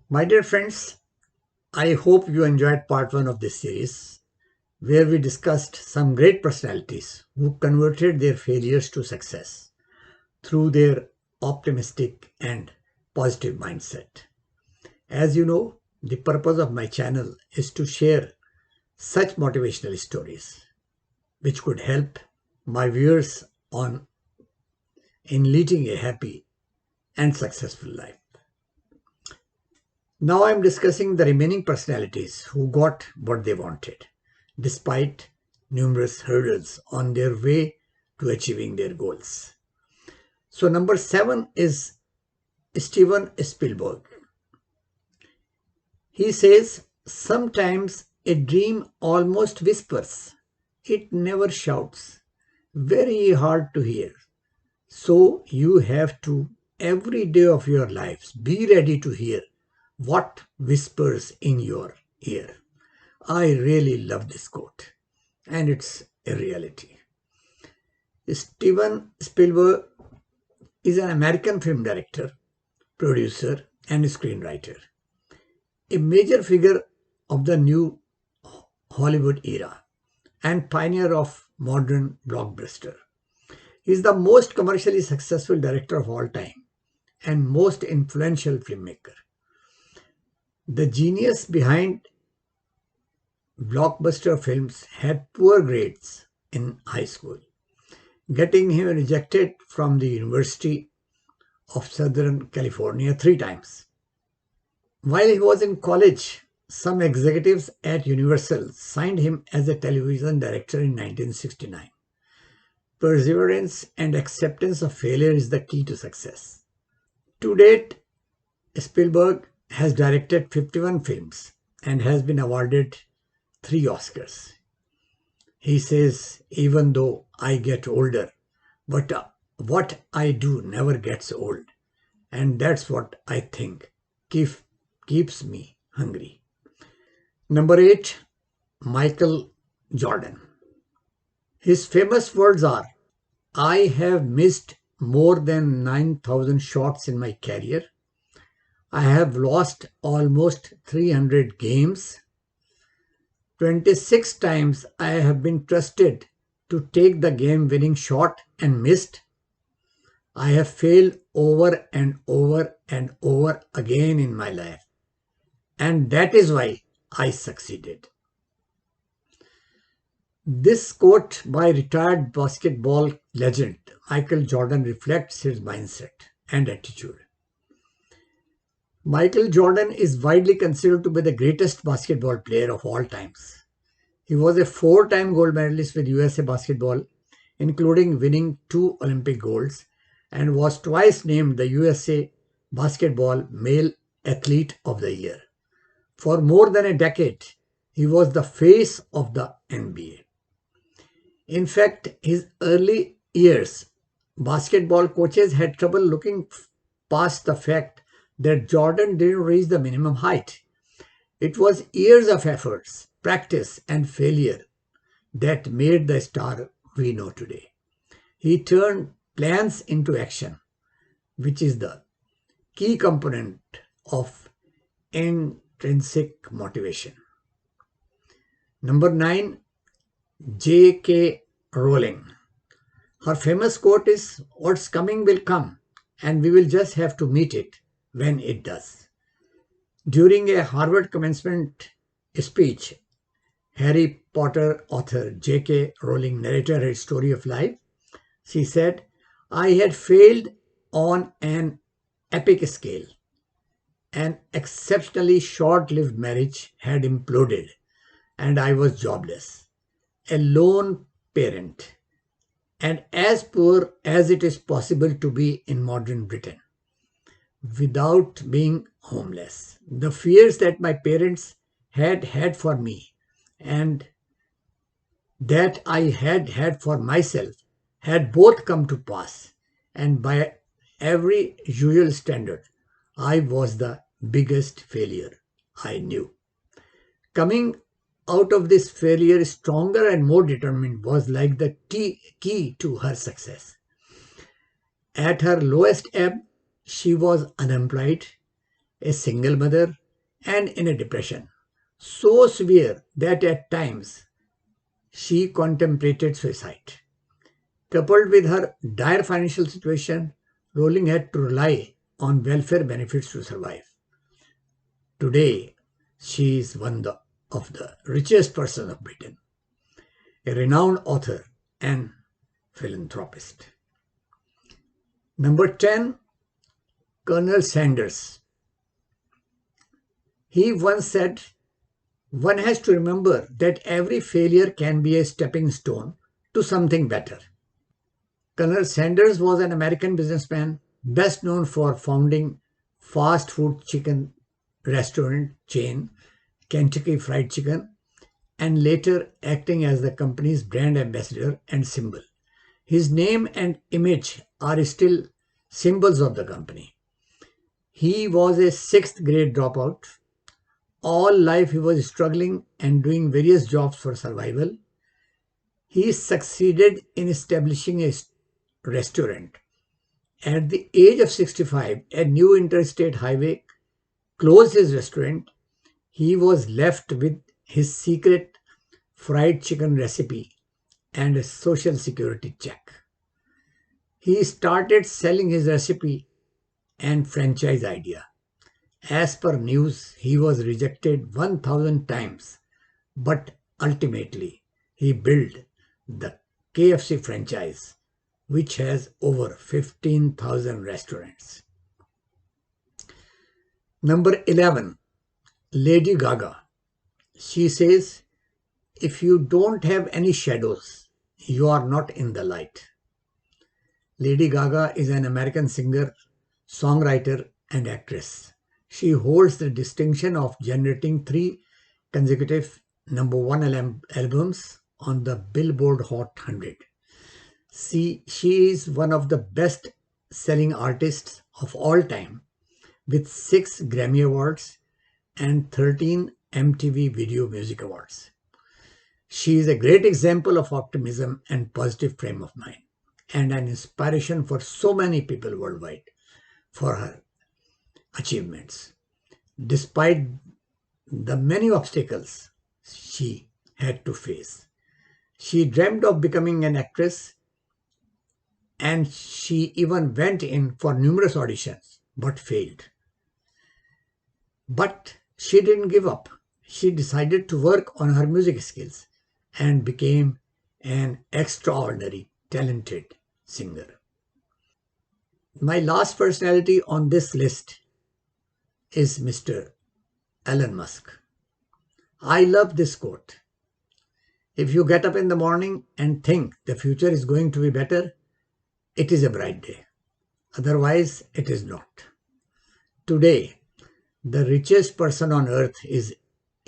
My dear friends, I hope you enjoyed part 1 of this series where we discussed some great personalities who converted their failures to success through their optimistic and positive mindset. As you know, the purpose of my channel is to share such motivational stories which could help my viewers on in leading a happy and successful life. Now I am discussing the remaining personalities who got what they wanted, despite numerous hurdles on their way to achieving their goals. So number 7 is Steven Spielberg. He says, sometimes a dream almost whispers. It never shouts. Very hard to hear. So you have to, every day of your lives, be ready to hear what whispers in your ear. I really love this quote, and it's a reality. Steven Spielberg is an American film director, producer, and screenwriter, a major figure of the new Hollywood era and pioneer of modern blockbuster. He is the most commercially successful director of all time and most influential filmmaker. The genius behind blockbuster films had poor grades in high school, getting him rejected from the University of Southern California 3 times. While he was in college, some executives at Universal signed him as a television director in 1969. Perseverance and acceptance of failure is the key to success. To date, Spielberg has directed 51 films and has been awarded 3 Oscars. He says, even though I get older, but what I do never gets old. And that's what I think keeps me hungry. Number 8, Michael Jordan. His famous words are, I have missed more than 9,000 shots in my career. I have lost almost 300 games. 26 times I have been trusted to take the game-winning shot and missed. I have failed over and over and over again in my life. And that is why I succeeded. This quote by retired basketball legend Michael Jordan reflects his mindset and attitude. Michael Jordan is widely considered to be the greatest basketball player of all times. He was a 4-time gold medalist with USA Basketball, including winning 2 Olympic golds, and was twice named the USA Basketball Male Athlete of the Year. For more than a decade, he was the face of the NBA. In fact, his early years, basketball coaches had trouble looking past the fact that Jordan didn't reach the minimum height. It was years of efforts, practice, and failure that made the star we know today. He turned plans into action, which is the key component of intrinsic motivation. Number 9, J.K. Rowling. Her famous quote is, what's coming will come, and we will just have to meet it when it does. During a Harvard commencement speech, Harry Potter author J.K. Rowling narrated her story of life. She said, I had failed on an epic scale. An exceptionally short-lived marriage had imploded, and I was jobless, a lone parent, and as poor as it is possible to be in modern Britain, without being homeless. The fears that my parents had for me and that I had for myself had both come to pass, and by every usual standard, I was the biggest failure I knew. Coming out of this failure stronger and more determined was like the key to her success. At her lowest ebb, she was unemployed a single mother, and in a depression so severe that at times she contemplated suicide. Coupled with her dire financial situation, Rowling had to rely on welfare benefits to survive. Today, she is of the richest persons of Britain, a renowned author and philanthropist. Number 10, Colonel Sanders. He once said, one has to remember that every failure can be a stepping stone to something better. Colonel Sanders was an American businessman best known for founding fast food chicken restaurant chain Kentucky Fried Chicken and later acting as the company's brand ambassador and symbol. His name and image are still symbols of the company. He was a sixth grade dropout. All life he was struggling and doing various jobs for survival. He succeeded in establishing a restaurant. At the age of 65, a new interstate highway closed his restaurant. He was left with his secret fried chicken recipe and a social security check. He started selling his recipe and franchise idea. As per news, he was rejected 1000 times, but ultimately he built the KFC franchise, which has over 15,000 restaurants. Number 11, Lady Gaga. She says, if you don't have any shadows, you are not in the light. Lady Gaga is an American singer, songwriter, and actress. She holds the distinction of generating 3 consecutive number 1 albums on the Billboard Hot 100. She is one of the best selling artists of all time with 6 Grammy Awards and 13 MTV Video Music Awards. She is a great example of optimism and positive frame of mind and an inspiration for so many people worldwide for her achievements. Despite the many obstacles she had to face, she dreamed of becoming an actress and she even went in for numerous auditions but failed. But she didn't give up. She decided to work on her music skills and became an extraordinary talented singer. My last personality on this list is Mr. Elon Musk. I love this quote. If you get up in the morning and think the future is going to be better, it is a bright day. Otherwise, it is not. Today, the richest person on earth is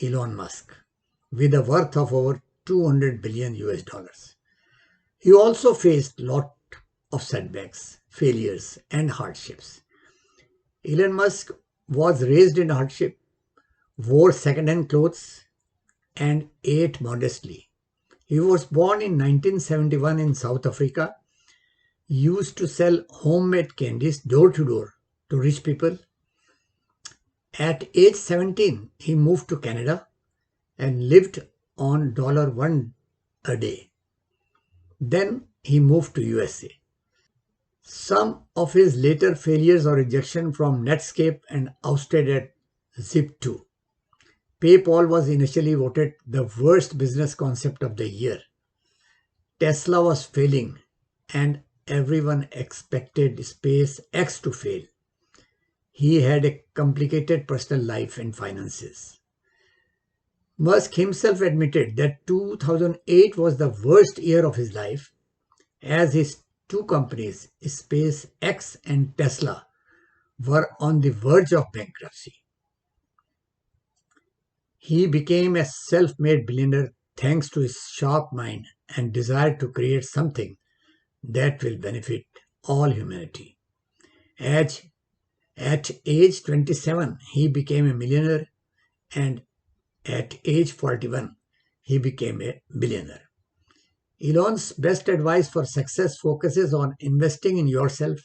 Elon Musk, with a worth of over 200 billion US dollars. He also faced a lot of setbacks, failures, and hardships. Elon Musk was raised in hardship, wore second-hand clothes, and ate modestly. He was born in 1971 in South Africa, used to sell homemade candies door to door to rich people. At age 17, he moved to Canada and lived on $1 a day. Then he moved to USA. Some of his later failures or rejection from Netscape and ousted at Zip2. PayPal was initially voted the worst business concept of the year. Tesla was failing and everyone expected SpaceX to fail. He had a complicated personal life and finances. Musk himself admitted that 2008 was the worst year of his life as his 2 companies, SpaceX and Tesla, were on the verge of bankruptcy. He became a self-made billionaire thanks to his sharp mind and desire to create something that will benefit all humanity. At age 27, he became a millionaire, and at age 41, he became a billionaire. Elon's best advice for success focuses on investing in yourself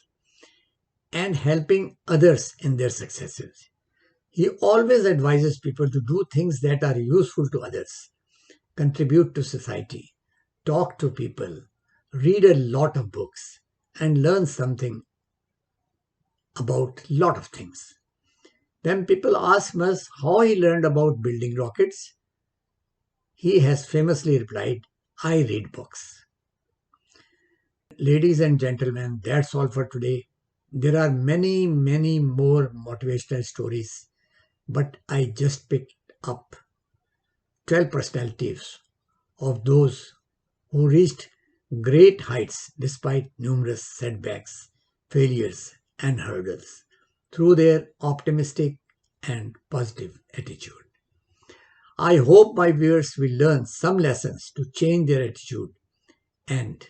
and helping others in their successes. He always advises people to do things that are useful to others, contribute to society, talk to people, read a lot of books, and learn something about a lot of things. When people ask Musk how he learned about building rockets, he has famously replied, I read books. Ladies and gentlemen, that's all for today. There are many, many more motivational stories, but I just picked up 12 personalities of those who reached great heights despite numerous setbacks, failures, and hurdles through their optimistic and positive attitude. I hope my viewers will learn some lessons to change their attitude and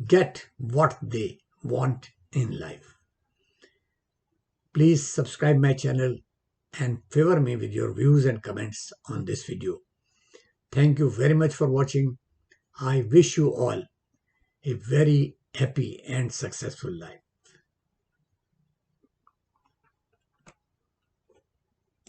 get what they want in life. Please subscribe my channel and favor me with your views and comments on this video. Thank you very much for watching. I wish you all a very happy and successful life.